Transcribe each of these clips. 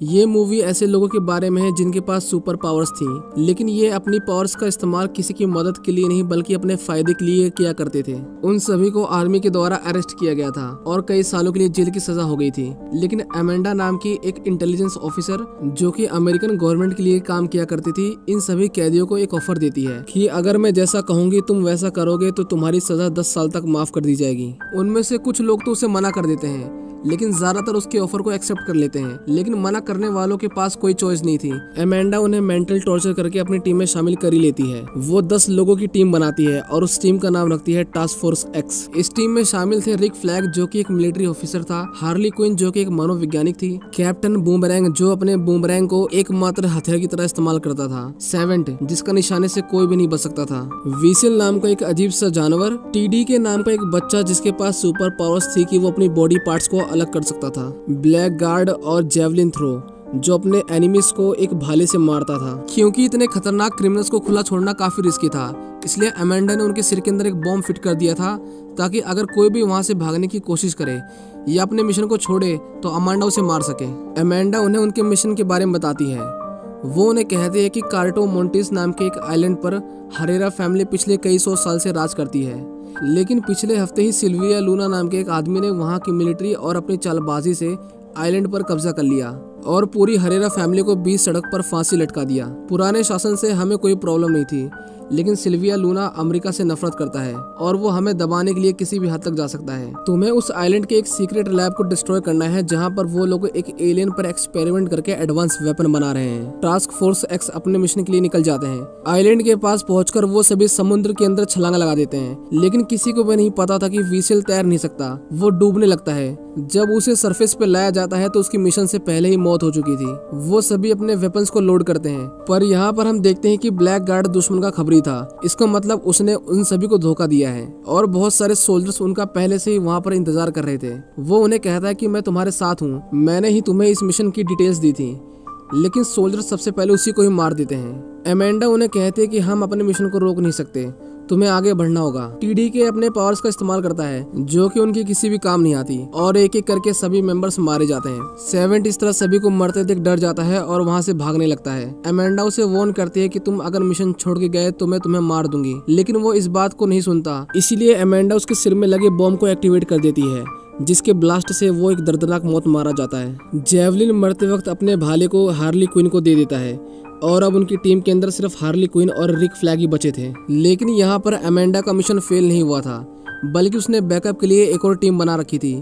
ये मूवी ऐसे लोगों के बारे में है जिनके पास सुपर पावर्स थी, लेकिन ये अपनी पावर्स का इस्तेमाल किसी की मदद के लिए नहीं बल्कि अपने फायदे के लिए किया करते थे। उन सभी को आर्मी के द्वारा अरेस्ट किया गया था और कई सालों के लिए जेल की सजा हो गई थी। लेकिन अमेंडा नाम की एक इंटेलिजेंस ऑफिसर जो कि अमेरिकन गवर्नमेंट के लिए काम किया करती थी, इन सभी कैदियों को एक ऑफर देती है कि अगर मैं जैसा कहूंगी तुम वैसा करोगे तो तुम्हारी सजा 10 साल तक माफ कर दी जाएगी। उनमें से कुछ लोग तो उसे मना कर देते हैं, लेकिन ज्यादातर उसके ऑफर को एक्सेप्ट कर लेते हैं। लेकिन मना करने वालों के पास कोई चॉइस नहीं थी। अमेंडा उन्हें मेंटल टॉर्चर करके अपनी टीम में शामिल कर ही लेती है। वो 10 लोगों की टीम बनाती है और उस टीम का नाम रखती है टास्क फोर्स एक्स। इस टीम में शामिल थे रिक फ्लैग जो कि एक मिलिट्री ऑफिसर था, हार्ली क्विन जो कि एक मनोवैज्ञानिक थी, कैप्टन बूमरैंग जो अपने बूमरैंग को एकमात्र हथियार की तरह इस्तेमाल करता था, सेवेंट जिसका निशाने से कोई भी नहीं बच सकता था, विसिल नाम का एक अजीब सा जानवर, टीडी के नाम का एक बच्चा जिसके पास सुपर पावर्स थी कि वो अपनी बॉडी पार्ट्स को अलग कर सकता था, ब्लैक गार्ड और जेवलिन थ्रो जो अपने एनिमीज को एक भाले से मारता था। क्योंकि इतने खतरनाक क्रिमिनल्स को खुला छोड़ना काफी रिस्की था, इसलिए अमेंडा ने उनके सिर के अंदर एक बॉम्ब फिट कर दिया था ताकि अगर कोई भी वहां से भागने की कोशिश करे या अपने मिशन को छोड़े तो अमांडा उसे मार सके। अमेंडा उन्हें उनके मिशन के बारे में बताती है। वो उन्हें कहती है कि कार्टो मोंटिस नाम के एक आइलैंड पर हरेरा फैमिली पिछले कई 100 साल से राज करती है, लेकिन पिछले हफ्ते ही सिल्विया लूना नाम के एक आदमी ने वहां की मिलिट्री और अपनी चालबाजी से आइलैंड पर कब्जा कर लिया और पूरी हरेरा फैमिली को बीच सड़क पर फांसी लटका दिया। पुराने शासन से हमें कोई प्रॉब्लम नहीं थी, लेकिन सिल्विया लूना अमेरिका से नफरत करता है और वो हमें दबाने के लिए किसी भी हद तक जा सकता है। तुम्हें उस आइलैंड के एक सीक्रेट लैब को डिस्ट्रॉय करना है जहां पर वो लोग एक एलियन पर एक्सपेरिमेंट करके एडवांस वेपन बना रहे हैं। टास्क फोर्स एक्स अपने मिशन के लिए निकल जाते हैं। आइलैंड के पास पहुंचकर वो सभी समुद्र के अंदर छलांग लगा देते हैं, लेकिन किसी को भी नहीं पता था कि विसिल तैर नहीं सकता। वो डूबने लगता है। जब उसे सरफेस पे लाया जाता है तो उसकी मिशन से पहले ही मौत हो चुकी थी। वो सभी अपने वेपन्स को लोड करते हैं, पर यहाँ पर हम देखते हैं कि ब्लैक गार्ड दुश्मन का खबरी था। इसका मतलब उसने उन सभी को धोखा दिया है और बहुत सारे सोल्जर्स उनका पहले से ही वहाँ पर इंतजार कर रहे थे। वो उन्हें कहता है कि मैं तुम्हारे साथ हूँ, मैंने ही तुम्हें इस मिशन की डिटेल्स दी थी, लेकिन सोल्जर्स सबसे पहले उसी को ही मार देते हैं। अमेंडा उन्हें कहती है कि हम अपने मिशन को रोक नहीं सकते, तुम्हें आगे बढ़ना होगा। टीडी के अपने पावर्स का इस्तेमाल करता है जो कि उनकी किसी भी काम नहीं आती और एक एक करके सभी मेंबर्स मारे जाते हैं। सेवेंट इस तरह सभी को मरते देख डर जाता है और वहां से भागने लगता है। अमेंडा उसे वार्न करती है कि तुम अगर मिशन छोड़ के गए तो मैं तुम्हें मार दूंगी, लेकिन वो इस बात को नहीं सुनता। इसीलिए अमेंडा उसके सिर में लगे बॉम्ब को एक्टिवेट कर देती है, जिसके ब्लास्ट से वो एक दर्दनाक मौत मारा जाता है। जेवलिन मरते वक्त अपने भाले को हार्ली क्विन को दे देता है और अब उनकी टीम के अंदर सिर्फ हार्ली क्विन और रिक फ्लैग ही बचे थे। लेकिन यहाँ पर अमेंडा का मिशन फेल नहीं हुआ था, बल्कि उसने बैकअप के लिए एक और टीम बना रखी थी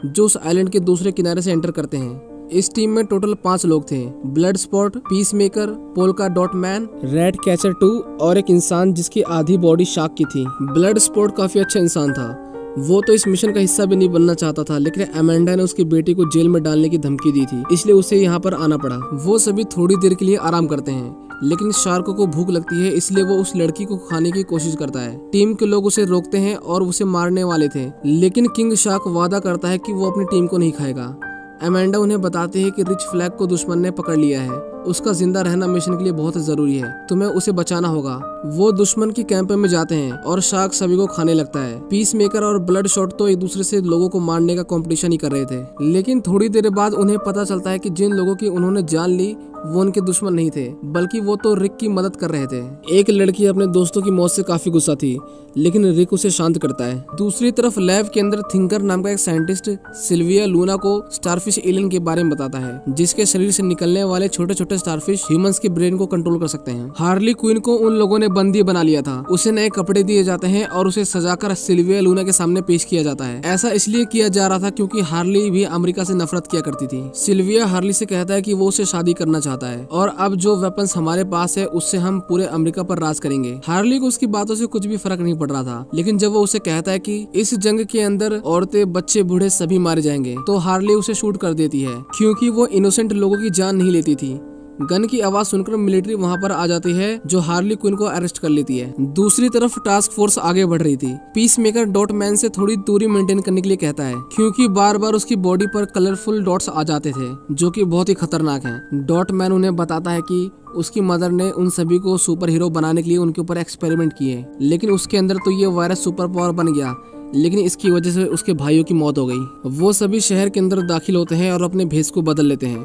जो उस आइलैंड के दूसरे किनारे से एंटर करते हैं। इस टीम में टोटल 5 लोग थे, blood spot, peace maker, polka dot man, red catcher 2 और एक इंसान जिसकी आधी बॉडी शार्क की थी। ब्लड स्पॉट काफी अच्छा इंसान था। वो तो इस मिशन का हिस्सा भी नहीं बनना चाहता था, लेकिन अमेंडा ने उसकी बेटी को जेल में डालने की धमकी दी थी, इसलिए उसे यहाँ पर आना पड़ा। वो सभी थोड़ी देर के लिए आराम करते हैं, लेकिन शार्क को भूख लगती है, इसलिए वो उस लड़की को खाने की कोशिश करता है। टीम के लोग उसे रोकते हैं और उसे मारने वाले थे, लेकिन किंग शार्क वादा करता है कि वो अपनी टीम को नहीं खाएगा। अमेंडा उन्हें बताती है कि रिच फ्लैग को दुश्मन ने पकड़ लिया है, उसका जिंदा रहना मिशन के लिए बहुत जरूरी है, तुम्हें उसे बचाना होगा। वो दुश्मन की कैंप में जाते हैं और शार्क सभी को खाने लगता है। पीस मेकर और ब्लड शॉट तो एक दूसरे से लोगों को मारने का कंपटीशन ही कर रहे थे, लेकिन थोड़ी देर बाद उन्हें पता चलता है कि जिन लोगों की उन्होंने जान ली वो उनके दुश्मन नहीं थे, बल्कि वो तो रिक की मदद कर रहे थे। एक लड़की अपने दोस्तों की मौत से काफी गुस्सा थी, लेकिन रिक उसे शांत करता है। दूसरी तरफ लैब के अंदर थिंकर नाम का एक साइंटिस्ट सिल्विया लूना को स्टारफिश एलियन के बारे में बताता है, जिसके शरीर से निकलने वाले छोटे छोटे स्टारफिश ह्यूमंस के ब्रेन को कंट्रोल कर सकते हैं। हार्ली क्विन को उन लोगों ने बंदी बना लिया था। उसे नए कपड़े दिए जाते हैं और उसे सजाकर सिल्विया लूना के सामने पेश किया जाता है। ऐसा इसलिए किया जा रहा था क्योंकि हार्ली भी अमेरिका से नफरत किया करती थी। सिल्विया हार्ली से कहता है कि वो उसे शादी करना चाहता है और अब जो वेपन्स हमारे पास है उससे हम पूरे अमेरिका पर राज करेंगे। हार्ली को उसकी बातों से कुछ भी फर्क नहीं पड़ रहा था, लेकिन जब वो उसे कहता है कि इस जंग के अंदर औरतें, बच्चे, बूढ़े सभी मारे जाएंगे, तो हार्ली उसे शूट कर देती है क्योंकि वो इनोसेंट लोगों की जान नहीं लेती थी। गन की आवाज सुनकर मिलिट्री वहां पर आ जाती है जो हार्ली क्विन को अरेस्ट कर लेती है। दूसरी तरफ टास्क फोर्स आगे बढ़ रही थी। पीस मेकर डॉट मैन से थोड़ी दूरी मेंटेन करने के लिए कहता है क्योंकि बार बार उसकी बॉडी पर कलरफुल डॉट्स आ जाते थे जो कि बहुत ही खतरनाक हैं। डॉट मैन उन्हें बताता है कि उसकी मदर ने उन सभी को सुपर हीरो बनाने के लिए उनके ऊपर एक्सपेरिमेंट किए, लेकिन उसके अंदर तो ये वायरस सुपर पावर बन गया, लेकिन इसकी वजह से उसके भाइयों की मौत हो गई। वो सभी शहर के अंदर दाखिल होते हैं और अपने भेष को बदल लेते हैं।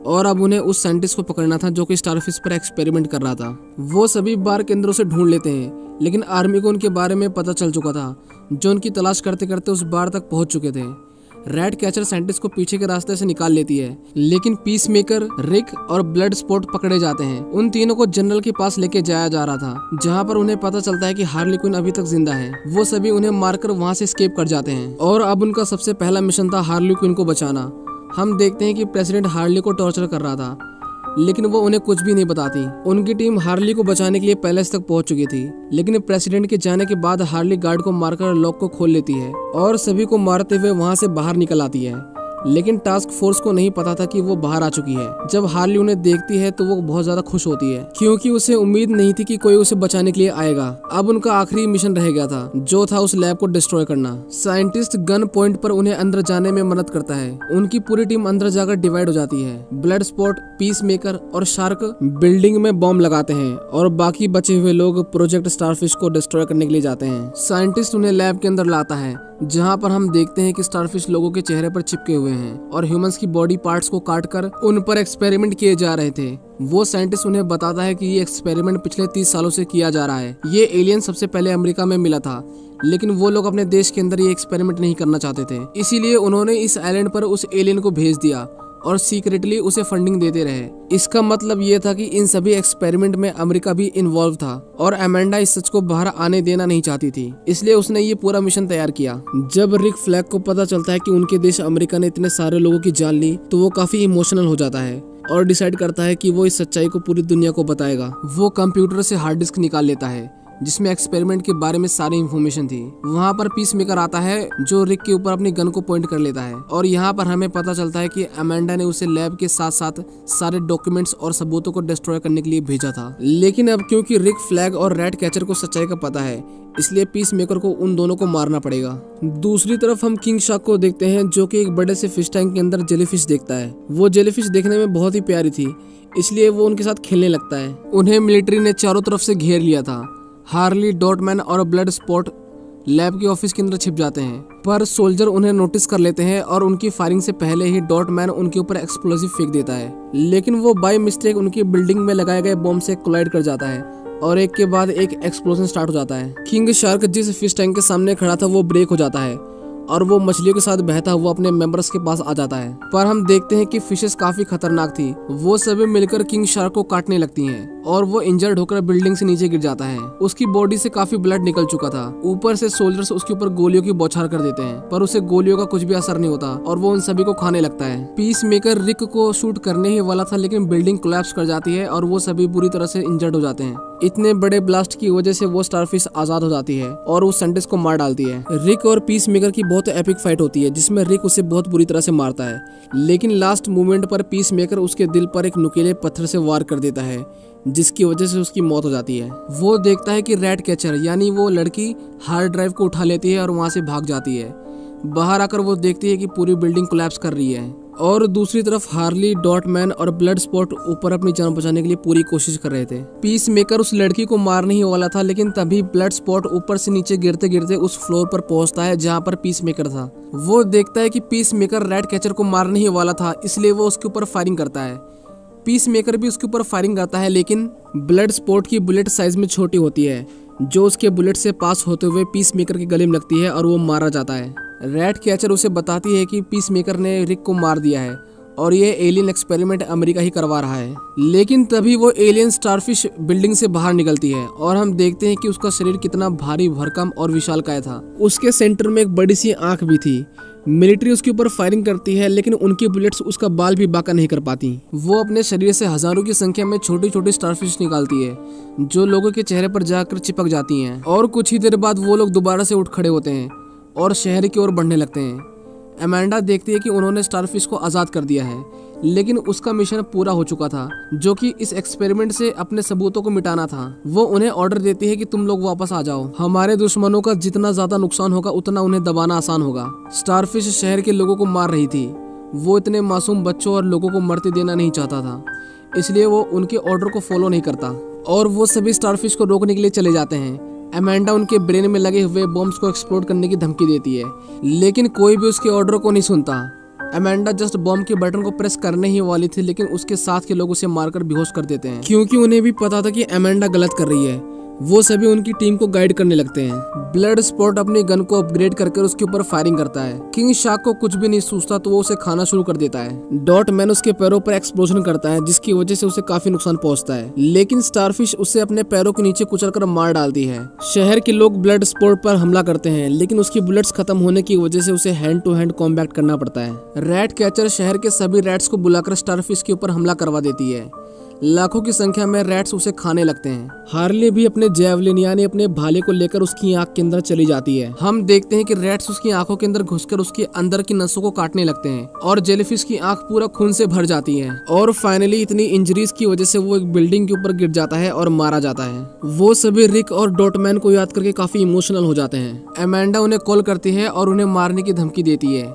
और अब उन्हें उस साइंटिस्ट को पकड़ना था जो कि स्टारफिश पर एक्सपेरिमेंट कर रहा था। वो सभी बार केंद्रों से ढूंढ लेते हैं, लेकिन आर्मी को उनके बारे में पता चल चुका था, जो उनकी तलाश करते करते उस बार तक पहुंच चुके थे। रैट कैचर साइंटिस्ट को पीछे के रास्ते से निकाल लेती है, लेकिन पीस मेकर, रिक और ब्लड स्पॉट पकड़े जाते हैं। उन तीनों को जनरल के पास लेके जाया जा रहा था, जहां पर उन्हें पता चलता है कि हार्ली क्विन अभी तक जिंदा है। वो सभी उन्हें मारकर वहां से एस्केप कर जाते हैं और अब उनका सबसे पहला मिशन था हार्ली क्विन को बचाना। हम देखते हैं कि प्रेसिडेंट हार्ली को टॉर्चर कर रहा था, लेकिन वो उन्हें कुछ भी नहीं बताती। उनकी टीम हार्ली को बचाने के लिए पैलेस तक पहुंच चुकी थी, लेकिन प्रेसिडेंट के जाने के बाद हार्ली गार्ड को मारकर लॉक को खोल लेती है और सभी को मारते हुए वहां से बाहर निकल आती है। लेकिन टास्क फोर्स को नहीं पता था कि वो बाहर आ चुकी है। जब हार्ली उन्हें देखती है तो वो बहुत ज्यादा खुश होती है, क्योंकि उसे उम्मीद नहीं थी कि कोई उसे बचाने के लिए आएगा। अब उनका आखिरी मिशन रह गया था, जो था उस लैब को डिस्ट्रॉय करना। साइंटिस्ट गन पॉइंट पर उन्हें अंदर जाने में मदद करता है। उनकी पूरी टीम अंदर जाकर डिवाइड हो जाती है। ब्लड स्पॉट, पीस मेकर और शार्क बिल्डिंग में बॉम्ब लगाते हैं और बाकी बचे हुए लोग प्रोजेक्ट स्टारफिश को डिस्ट्रॉय करने के लिए जाते हैं। साइंटिस्ट उन्हें लैब के अंदर लाता है, जहां पर हम देखते हैं कि स्टारफिश लोगों के चेहरे पर चिपके हुए हैं और ह्यूमंस की बॉडी पार्ट्स को काटकर उन पर एक्सपेरिमेंट किए जा रहे थे। वो साइंटिस्ट उन्हें बताता है कि ये एक्सपेरिमेंट पिछले 30 सालों से किया जा रहा है। ये एलियन सबसे पहले अमेरिका में मिला था, लेकिन वो लोग अपने देश के अंदर ये एक्सपेरिमेंट नहीं करना चाहते थे, इसीलिए उन्होंने इस आइलैंड पर उस एलियन को भेज दिया और सीक्रेटली उसे फंडिंग देते रहे। इसका मतलब ये था कि इन सभी एक्सपेरिमेंट में अमेरिका भी इन्वॉल्व था और अमेंडा इस सच को बाहर आने देना नहीं चाहती थी, इसलिए उसने ये पूरा मिशन तैयार किया। जब रिक फ्लैग को पता चलता है कि उनके देश अमेरिका ने इतने सारे लोगों की जान ली, तो वो काफी इमोशनल हो जाता है और डिसाइड करता है कि वो इस सच्चाई को पूरी दुनिया को बताएगा। वो कंप्यूटर से हार्ड डिस्क निकाल लेता है, जिसमें एक्सपेरिमेंट के बारे में सारी इंफॉर्मेशन थी। वहाँ पर पीस मेकर आता है, जो रिक के ऊपर अपनी गन को पॉइंट कर लेता है और यहाँ पर हमें पता चलता है कि अमेंडा ने उसे लैब के साथ साथ सारे डॉक्यूमेंट्स और सबूतों को डिस्ट्रॉय करने के लिए भेजा था। लेकिन अब क्योंकि रिक फ्लैग और रैट कैचर को सच्चाई का पता है, इसलिए पीस मेकर को उन दोनों को मारना पड़ेगा। दूसरी तरफ हम किंग शार्क को देखते हैं, जो कि एक बड़े से फिश टैंक के अंदर जेलीफिश देखता है। वो जेलीफिश देखने में बहुत ही प्यारी थी, इसलिए वो उनके साथ खेलने लगता है। उन्हें मिलिट्री ने चारों तरफ से घेर लिया था। हार्ली, डॉटमैन और ब्लड स्पॉट लैब के ऑफिस के अंदर छिप जाते हैं, पर सोल्जर उन्हें नोटिस कर लेते हैं और उनकी फायरिंग से पहले ही डॉटमैन उनके ऊपर एक्सप्लोसिव फेंक देता है। लेकिन वो बाय मिस्टेक उनकी बिल्डिंग में लगाए गए बॉम्ब से कोलाइड कर जाता है और एक के बाद एक एक्सप्लोजन स्टार्ट हो जाता है। किंग शार्क जिस फिश टैंक के सामने खड़ा था वो ब्रेक हो जाता है और वो मछलियों के साथ बहता हुआ अपने मेंबर्स के पास आ जाता है। पर हम देखते हैं कि फिशेस काफी खतरनाक थी। वो सभी मिलकर किंग शार्क को काटने लगती हैं और वो इंजर्ड होकर बिल्डिंग से नीचे गिर जाता है। उसकी बॉडी से काफी ब्लड निकल चुका था। ऊपर से सोल्जर्स उसके ऊपर गोलियों की बौछार कर देते हैं, पर उसे गोलियों का कुछ भी असर नहीं होता और वो उन सभी को खाने लगता है। पीस मेकर रिक को शूट करने ही वाला था, लेकिन बिल्डिंग कोलैप्स कर जाती है और वो सभी बुरी तरह से इंजर्ड हो जाते हैं। इतने बड़े ब्लास्ट की वजह से वो स्टारफिश आजाद हो जाती है और उस साइंटिस्ट को मार डालती है। रिक और पीस मेकर की बहुत एपिक फाइट होती है, जिसमें रिक उसे बहुत बुरी तरह से मारता है, लेकिन लास्ट मोमेंट पर पीस मेकर उसके दिल पर एक नुकीले पत्थर से वार कर देता है, जिसकी वजह से उसकी मौत हो जाती है। वो देखता है कि रैट कैचर यानी वो लड़की हार्ड ड्राइव को उठा लेती है और वहां से भाग जाती है। बाहर आकर वो देखती है कि पूरी बिल्डिंग कोलैप्स कर रही है और दूसरी तरफ हार्ली, डॉटमैन और ब्लड स्पॉट ऊपर अपनी जान बचाने के लिए पूरी कोशिश कर रहे थे। पीस मेकर उस लड़की को मारने ही वाला था, लेकिन तभी ब्लड स्पॉट ऊपर से नीचे गिरते गिरते उस फ्लोर पर पहुंचता है जहां पर पीस मेकर था। वो देखता है कि पीस मेकर रैट कैचर को मारने ही वाला था, इसलिए वो उसके ऊपर फायरिंग करता है। पीस मेकर भी उसके ऊपर फायरिंग करता है, लेकिन ब्लड स्पॉट की बुलेट साइज में छोटी होती है, जो उसके बुलेट से पास होते हुए पीस मेकर के गले में लगती है और वो मारा जाता है। रैट कैचर उसे बताती है कि पीस मेकर ने रिक को मार दिया है और ये एलियन एक्सपेरिमेंट अमेरिका ही करवा रहा है। लेकिन तभी वो एलियन स्टारफिश बिल्डिंग से बाहर निकलती है और हम देखते हैं कि उसका शरीर कितना भारी भरकम और विशालकाय था। उसके सेंटर में एक बड़ी सी आंख भी थी। मिलिट्री उसके ऊपर फायरिंग करती है, लेकिन उनकी बुलेट्स उसका बाल भी बांका नहीं कर पाती। वो अपने शरीर से हजारों की संख्या में छोटी छोटी स्टारफिश निकालती है, जो लोगों के चेहरे पर जाकर चिपक जाती हैं और कुछ ही देर बाद वो लोग दोबारा से उठ खड़े होते हैं और शहर की ओर बढ़ने लगते हैं। अमेंडा देखती है कि उन्होंने स्टारफिश को आजाद कर दिया है, लेकिन उसका मिशन पूरा हो चुका था, जो कि इस एक्सपेरिमेंट से अपने सबूतों को मिटाना था। वो उन्हें ऑर्डर देती है कि तुम लोग वापस आ जाओ। हमारे दुश्मनों का जितना ज्यादा नुकसान होगा उतना उन्हें दबाना आसान होगा। स्टारफिश शहर के लोगों को मार रही थी। वो इतने मासूम बच्चों और लोगों को मरते देना नहीं चाहता था, इसलिए वो उनके ऑर्डर को फॉलो नहीं करता और वो सभी स्टारफिश को रोकने के लिए चले जाते हैं। अमेंडा उनके ब्रेन में लगे हुए बॉम्ब्स को एक्सप्लोड करने की धमकी देती है, लेकिन कोई भी उसके ऑर्डर को नहीं सुनता अमेंडा जस्ट बॉम्ब के बटन को प्रेस करने ही वाली थी, लेकिन उसके साथ के लोग उसे मारकर बेहोश कर देते हैं, क्योंकि उन्हें भी पता था कि अमेंडा गलत कर रही है। वो सभी उनकी टीम को गाइड करने लगते हैं। ब्लड स्पॉट अपनी गन को अपग्रेड करके उसके ऊपर फायरिंग करता है। किंग शार्क को कुछ भी नहीं सूझता तो वो उसे खाना शुरू कर देता है। डॉट मैन उसके पैरों पर एक्सप्लोजन करता है, जिसकी वजह से उसे काफी नुकसान पहुंचता है, लेकिन स्टारफिश उसे अपने पैरों के नीचे कुचलकर मार डालती है। शहर के लोग ब्लड स्पॉट पर हमला करते हैं, लेकिन उसकी बुलेट्स खत्म होने की वजह से उसे हैंड टू हैंड कॉम्बैट करना पड़ता है। रैट कैचर शहर के सभी रैट्स को बुलाकर स्टारफिश के ऊपर हमला करवा देती है। लाखों की संख्या में रैट्स उसे खाने लगते हैं। हार्ले भी अपने जैवलिन यानी अपने भाले को लेकर उसकी आंख के अंदर चली जाती है। हम देखते हैं कि रैट्स उसकी आंखों के अंदर घुसकर उसके अंदर की नसों को काटने लगते हैं और जेलीफिश की आंख पूरा खून से भर जाती है और फाइनली इतनी इंजरीज की वजह से वो एक बिल्डिंग के ऊपर गिर जाता है और मारा जाता है। वो सभी रिक और डॉटमैन को याद करके काफी इमोशनल हो जाते हैं। अमेंडा उन्हें कॉल करती है और उन्हें मारने की धमकी देती है।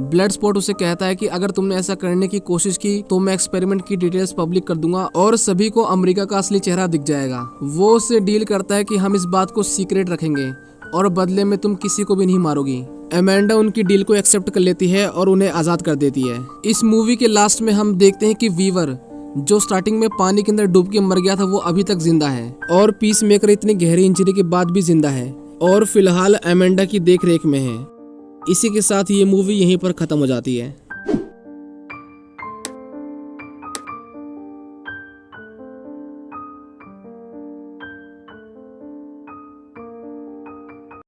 ब्लड स्पॉट उसे कहता है कि अगर तुमने ऐसा करने की कोशिश की तो मैं एक्सपेरिमेंट की डिटेल्स पब्लिक कर दूंगा और सभी को अमेरिका का असली चेहरा दिख जाएगा। वो उससे डील करता है कि हम इस बात को सीक्रेट रखेंगे और बदले में तुम किसी को भी नहीं मारोगी। अमेंडा उनकी डील को एक्सेप्ट कर लेती है और उन्हें आजाद कर देती है। इस मूवी के लास्ट में हम देखते हैं कि वीवर, जो स्टार्टिंग में पानी के अंदर डूब के मर गया था, वो अभी तक जिंदा है और पीस मेकर इतनी गहरी इंजरी के बाद भी जिंदा है और फिलहाल अमेंडा की देख रेख में है। इसी के साथ ये मूवी यहीं पर खत्म हो जाती है।